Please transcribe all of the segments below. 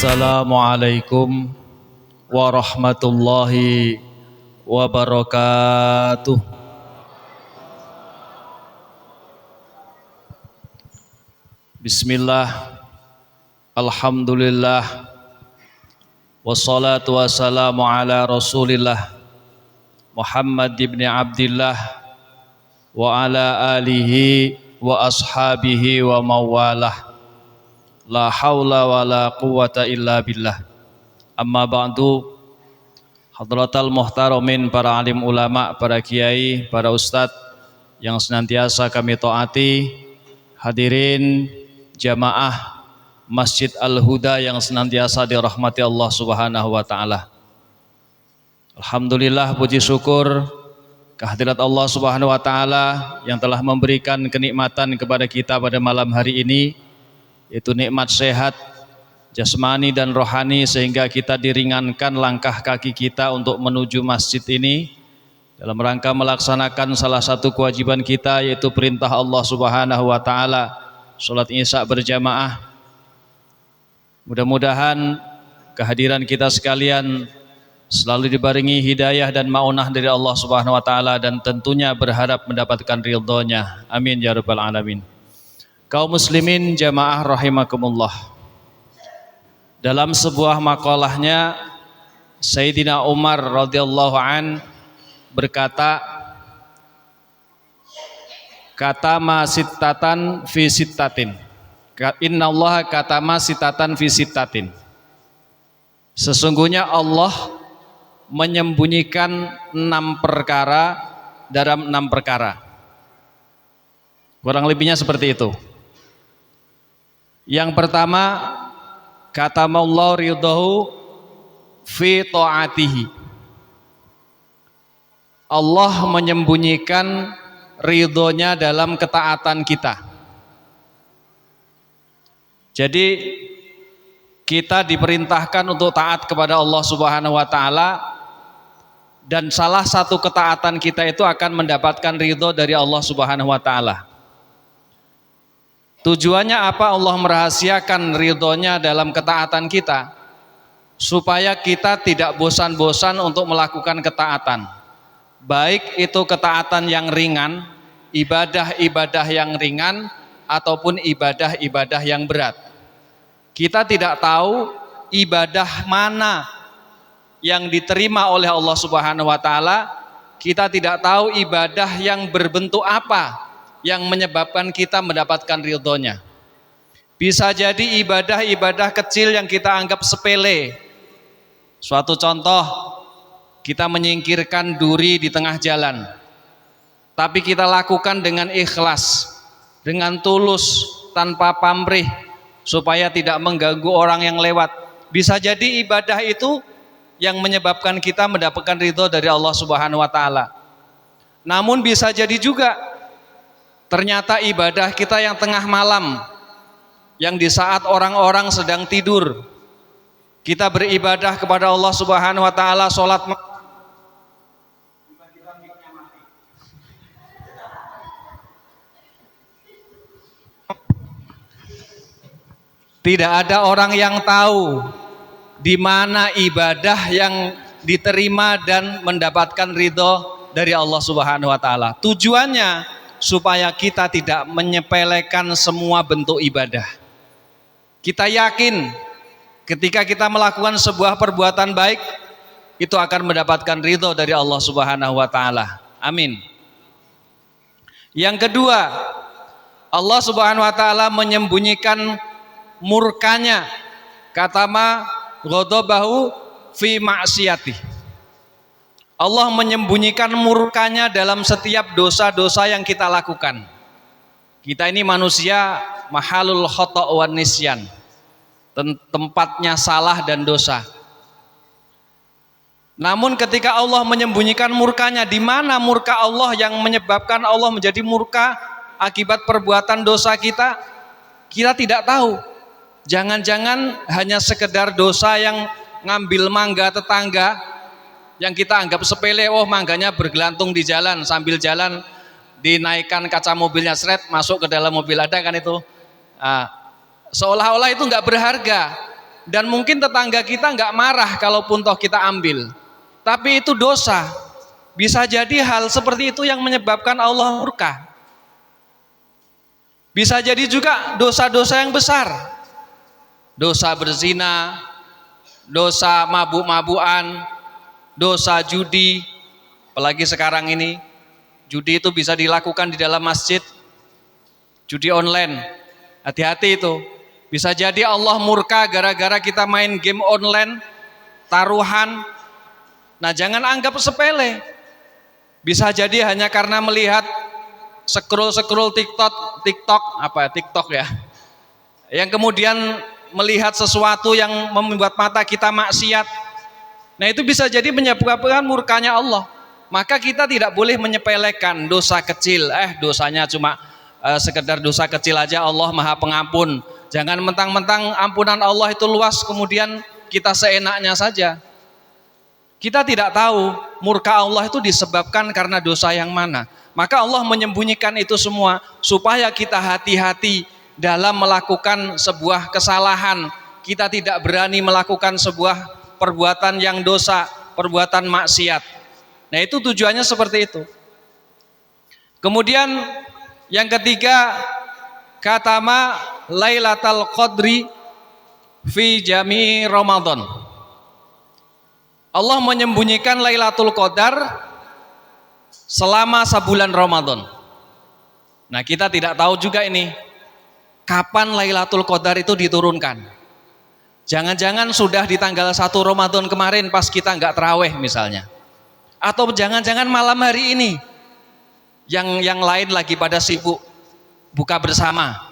Assalamualaikum warahmatullahi wabarakatuh. Bismillah, alhamdulillah, wassalatu wassalamu ala rasulillah Muhammad ibn Abdillah wa ala alihi wa ashabihi wa mawalah. La haula wa la quwata illa billah. Amma ba'du. Hadratal muhtaramin, para alim ulama, para kiai, para ustadz yang senantiasa kami taati, hadirin jamaah Masjid Al-Huda yang senantiasa dirahmati Allah Subhanahu wa taala. Alhamdulillah, puji syukur kehadirat Allah Subhanahu wa taala yang telah memberikan kenikmatan kepada kita pada malam hari ini, yaitu nikmat sehat jasmani dan rohani, sehingga kita diringankan langkah kaki kita untuk menuju masjid ini dalam rangka melaksanakan salah satu kewajiban kita, yaitu perintah Allah Subhanahu wa taala, salat Isya berjamaah. Mudah-mudahan kehadiran kita sekalian selalu dibarengi hidayah dan maunah dari Allah Subhanahu wa taala, dan tentunya berharap mendapatkan ridhonya. Amin ya rabbal alamin. Kaum muslimin jamaah rahimakumullah. Dalam sebuah makalahnya, Sayyidina Umar radhiyallahu an berkata, katama sittatan fi sittatin. Innallaha katama sittatan fi sittatin. Sesungguhnya Allah menyembunyikan 6 perkara dalam 6 perkara. Kurang lebihnya seperti itu. Yang pertama, katamallahu ridhahu fi ta'atihi. Allah menyembunyikan ridhonya dalam ketaatan kita. Jadi kita diperintahkan untuk taat kepada Allah Subhanahu wa taala, dan salah satu ketaatan kita itu akan mendapatkan ridho dari Allah Subhanahu wa taala. Tujuannya apa Allah merahasiakan ridhonya dalam ketaatan kita? Supaya kita tidak bosan-bosan untuk melakukan ketaatan. Baik itu ketaatan yang ringan, ibadah-ibadah yang ringan, ataupun ibadah-ibadah yang berat. Kita tidak tahu ibadah mana yang diterima oleh Allah Subhanahu wa taala. Kita tidak tahu ibadah yang berbentuk apa yang menyebabkan kita mendapatkan ridhonya. Bisa jadi ibadah-ibadah kecil yang kita anggap sepele. Suatu contoh, kita menyingkirkan duri di tengah jalan, tapi kita lakukan dengan ikhlas, dengan tulus, tanpa pamrih, supaya tidak mengganggu orang yang lewat. Bisa jadi ibadah itu yang menyebabkan kita mendapatkan ridho dari Allah Subhanahu wa taala. Namun bisa jadi juga ternyata ibadah kita yang tengah malam, yang di saat orang-orang sedang tidur, kita beribadah kepada Allah Subhanahu wa taala, salat tidak ada orang yang tahu di mana ibadah yang diterima dan mendapatkan ridho dari Allah Subhanahu wa taala. Tujuannya supaya kita tidak menyepelekan semua bentuk ibadah. Kita yakin ketika kita melakukan sebuah perbuatan baik, itu akan mendapatkan ridho dari Allah Subhanahu wa taala. Amin. Yang kedua, Allah Subhanahu wa taala menyembunyikan murkanya. Katama ghadabahu fi ma'siyati. Allah menyembunyikan murkanya dalam setiap dosa-dosa yang kita lakukan. Kita ini manusia mahalul khata' wan nisyan, tempatnya salah dan dosa. Namun ketika Allah menyembunyikan murkanya, di mana murka Allah yang menyebabkan Allah menjadi murka akibat perbuatan dosa kita? Kita tidak tahu. Jangan-jangan hanya sekedar dosa yang ngambil mangga tetangga, yang kita anggap sepele. Oh, mangganya bergelantung di jalan, sambil jalan dinaikkan kaca mobilnya, seret masuk ke dalam mobil, ada kan itu. Seolah-olah itu nggak berharga. Dan mungkin tetangga kita nggak marah kalaupun toh kita ambil. Tapi itu dosa. Bisa jadi hal seperti itu yang menyebabkan Allah murka. Bisa jadi juga dosa-dosa yang besar. Dosa berzina, dosa mabuk-mabukan, dosa judi. Apalagi sekarang ini, judi itu bisa dilakukan di dalam masjid. Judi online. Hati-hati itu. Bisa jadi Allah murka gara-gara kita main game online, taruhan. Nah, jangan anggap sepele. Bisa jadi hanya karena melihat scroll TikTok ya. Yang kemudian melihat sesuatu yang membuat mata kita maksiat. Nah, itu bisa jadi menyebabkan murkanya Allah. Maka kita tidak boleh menyepelekan dosa kecil. Dosanya cuma sekedar dosa kecil aja, Allah Maha Pengampun. Jangan mentang-mentang ampunan Allah itu luas kemudian kita seenaknya saja. Kita tidak tahu murka Allah itu disebabkan karena dosa yang mana. Maka Allah menyembunyikan itu semua supaya kita hati-hati dalam melakukan sebuah kesalahan. Kita tidak berani melakukan sebuah perbuatan yang dosa, perbuatan maksiat. Nah, itu tujuannya seperti itu. Kemudian yang ketiga, katama Lailatul Qadri fi jami Ramadan. Allah menyembunyikan Lailatul Qadar selama sebulan Ramadan. Nah, kita tidak tahu juga ini kapan Lailatul Qadar itu diturunkan. Jangan-jangan sudah di tanggal 1 Ramadan kemarin pas kita nggak terawih misalnya. Atau jangan-jangan malam hari ini yang lain lagi pada sibuk buka bersama.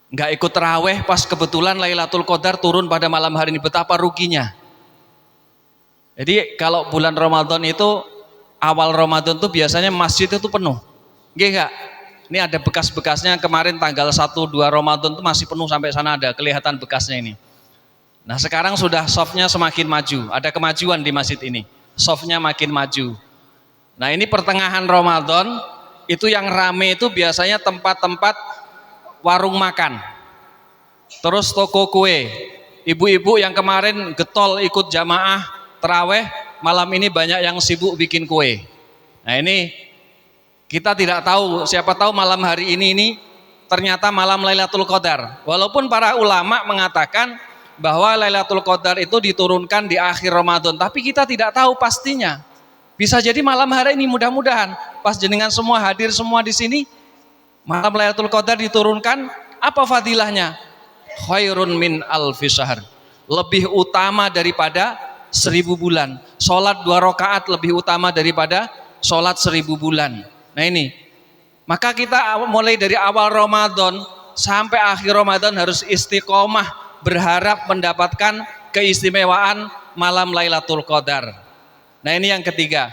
Nggak ikut terawih pas kebetulan Lailatul Qadar turun pada malam hari ini, betapa ruginya. Jadi kalau bulan Ramadan itu, awal Ramadan itu biasanya masjid itu penuh. Nggak? Ini ada bekas-bekasnya, kemarin tanggal 1-2 Ramadan itu masih penuh sampai sana, ada kelihatan bekasnya ini. Nah, sekarang sudah softnya semakin maju, ada kemajuan di masjid ini, softnya makin maju. Nah, ini pertengahan Ramadan, itu yang rame itu biasanya tempat-tempat warung makan, terus toko kue. Ibu-ibu yang kemarin getol ikut jamaah terawih, malam ini banyak yang sibuk bikin kue. Nah, ini kita tidak tahu, siapa tahu malam hari ini ternyata malam Lailatul Qadar. Walaupun para ulama mengatakan bahwa Lailatul Qadar itu diturunkan di akhir Ramadan, tapi kita tidak tahu pastinya. Bisa jadi malam hari ini, mudah-mudahan pas jenengan semua hadir semua di sini, malam Lailatul Qadar diturunkan. Apa fadilahnya? Khairun min alfi syahr. Lebih utama daripada 1000 bulan. Sholat 2 rakaat lebih utama daripada sholat 1000 bulan. Nah, ini. Maka kita mulai dari awal Ramadan sampai akhir Ramadan harus istiqomah, berharap mendapatkan keistimewaan malam Lailatul Qadar. Nah, ini yang ketiga.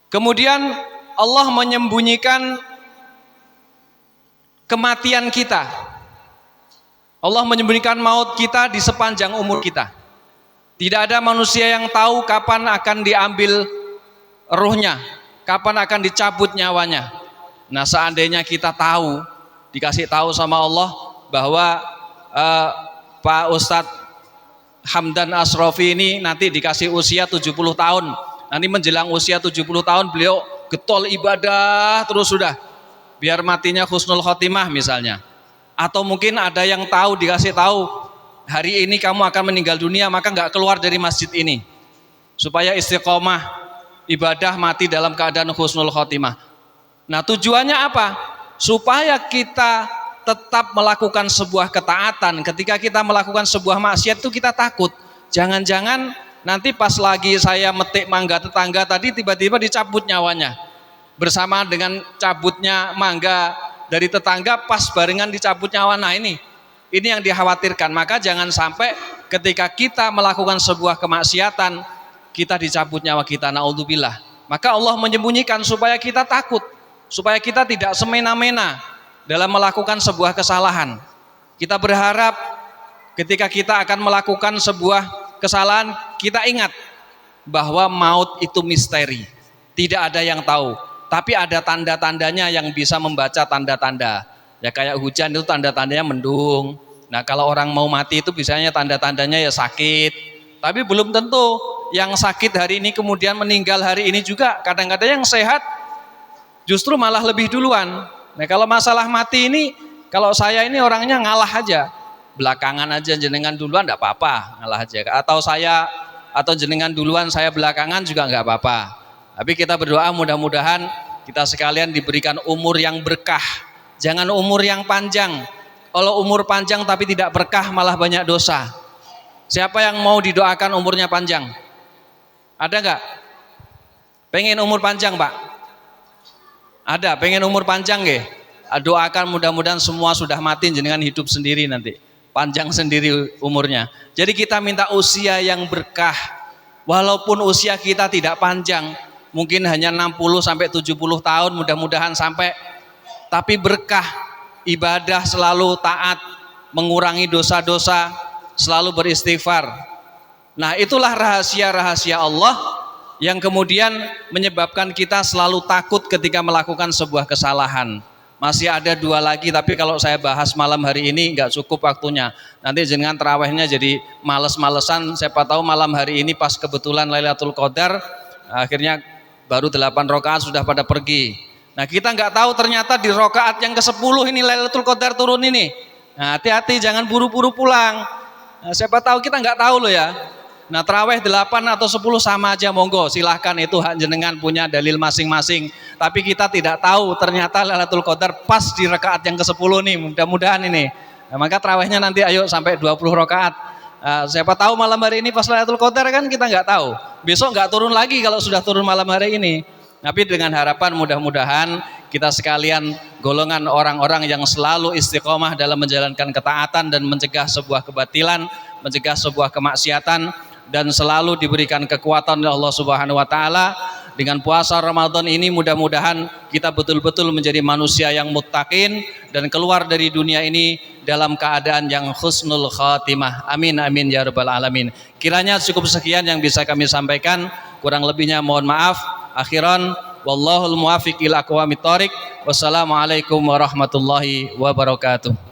Kemudian Allah menyembunyikan kematian kita. Allah menyembunyikan maut kita di sepanjang umur kita. Tidak ada manusia yang tahu kapan akan diambil ruhnya, kapan akan dicabut nyawanya. Nah, seandainya kita tahu, dikasih tahu sama Allah bahwa Pak Ustadz Hamdan Asrofi ini nanti dikasih usia 70 tahun. Nanti menjelang usia 70 tahun beliau getol ibadah terus sudah, biar matinya husnul khotimah misalnya. Atau mungkin ada yang tahu, dikasih tahu hari ini kamu akan meninggal dunia, maka nggak keluar dari masjid ini supaya istiqomah ibadah mati dalam keadaan husnul khotimah. Nah, tujuannya apa? Supaya kita tetap melakukan sebuah ketaatan. Ketika kita melakukan sebuah maksiat itu kita takut, jangan-jangan nanti pas lagi saya metik mangga tetangga tadi tiba-tiba dicabut nyawanya. Bersama dengan cabutnya mangga dari tetangga pas barengan dicabut nyawa. Nah, ini yang dikhawatirkan. Maka jangan sampai ketika kita melakukan sebuah kemaksiatan kita dicabut nyawa kita, naudzubillah. Maka Allah menyembunyikan supaya kita takut, supaya kita tidak semena-mena dalam melakukan sebuah kesalahan. Kita berharap ketika kita akan melakukan sebuah kesalahan, kita ingat bahwa maut itu misteri, tidak ada yang tahu. Tapi ada tanda-tandanya yang bisa membaca tanda-tanda. Ya kayak hujan itu tanda-tandanya mendung, Nah, kalau orang mau mati itu biasanya tanda-tandanya ya sakit. Tapi belum tentu yang sakit hari ini kemudian meninggal hari ini juga. Kadang-kadang yang sehat justru malah lebih duluan. Nah, kalau masalah mati ini, kalau saya ini orangnya ngalah aja. Belakangan aja, jenengan duluan enggak apa-apa, ngalah aja. Atau jenengan duluan, saya belakangan juga enggak apa-apa. Tapi kita berdoa mudah-mudahan kita sekalian diberikan umur yang berkah. Jangan umur yang panjang. Kalau umur panjang tapi tidak berkah malah banyak dosa. Siapa yang mau didoakan umurnya panjang? Ada enggak? Pengen umur panjang, Pak? Ada, pengen umur panjang nggih? Doakan mudah-mudahan semua sudah mati jenengan hidup sendiri nanti. Panjang sendiri umurnya. Jadi kita minta usia yang berkah. Walaupun usia kita tidak panjang, mungkin hanya 60 sampai 70 tahun mudah-mudahan sampai, tapi berkah. Ibadah selalu taat, mengurangi dosa-dosa, selalu beristighfar. Nah, itulah rahasia-rahasia Allah yang kemudian menyebabkan kita selalu takut ketika melakukan sebuah kesalahan. Masih ada 2 lagi, tapi kalau saya bahas malam hari ini nggak cukup waktunya. Nanti jenengan tarawehnya jadi males-malesan. Siapa tahu malam hari ini pas kebetulan Lailatul Qadar, akhirnya baru 8 rakaat sudah pada pergi. Nah, kita nggak tahu ternyata di rakaat yang ke-10 ini Lailatul Qadar turun ini. Nah, hati-hati jangan buru-buru pulang. Nah, siapa tahu, kita nggak tahu loh ya. Nah, taraweh 8 atau 10 sama aja, monggo silahkan, itu hak jenengan, punya dalil masing-masing. Tapi kita tidak tahu ternyata Lailatul Qadar pas di rakaat yang ke-10 nih, mudah-mudahan ini. Nah, maka tarawehnya nanti ayo sampai 20 rakaat. Siapa tahu malam hari ini pas Lailatul Qadar kan kita nggak tahu. Besok nggak turun lagi kalau sudah turun malam hari ini. Tapi dengan harapan mudah-mudahan kita sekalian golongan orang-orang yang selalu istiqomah dalam menjalankan ketaatan dan mencegah sebuah kebatilan, mencegah sebuah kemaksiatan, dan selalu diberikan kekuatan oleh Allah Subhanahu wa taala. Dengan puasa Ramadan ini mudah-mudahan kita betul-betul menjadi manusia yang muttaqin dan keluar dari dunia ini dalam keadaan yang husnul khatimah. Amin amin ya rabbal alamin. Kiranya cukup sekian yang bisa kami sampaikan, kurang lebihnya mohon maaf. Akhiran wallahul muwaffiq ila aqwamit thoriq. Wassalamualaikum warahmatullahi wabarakatuh.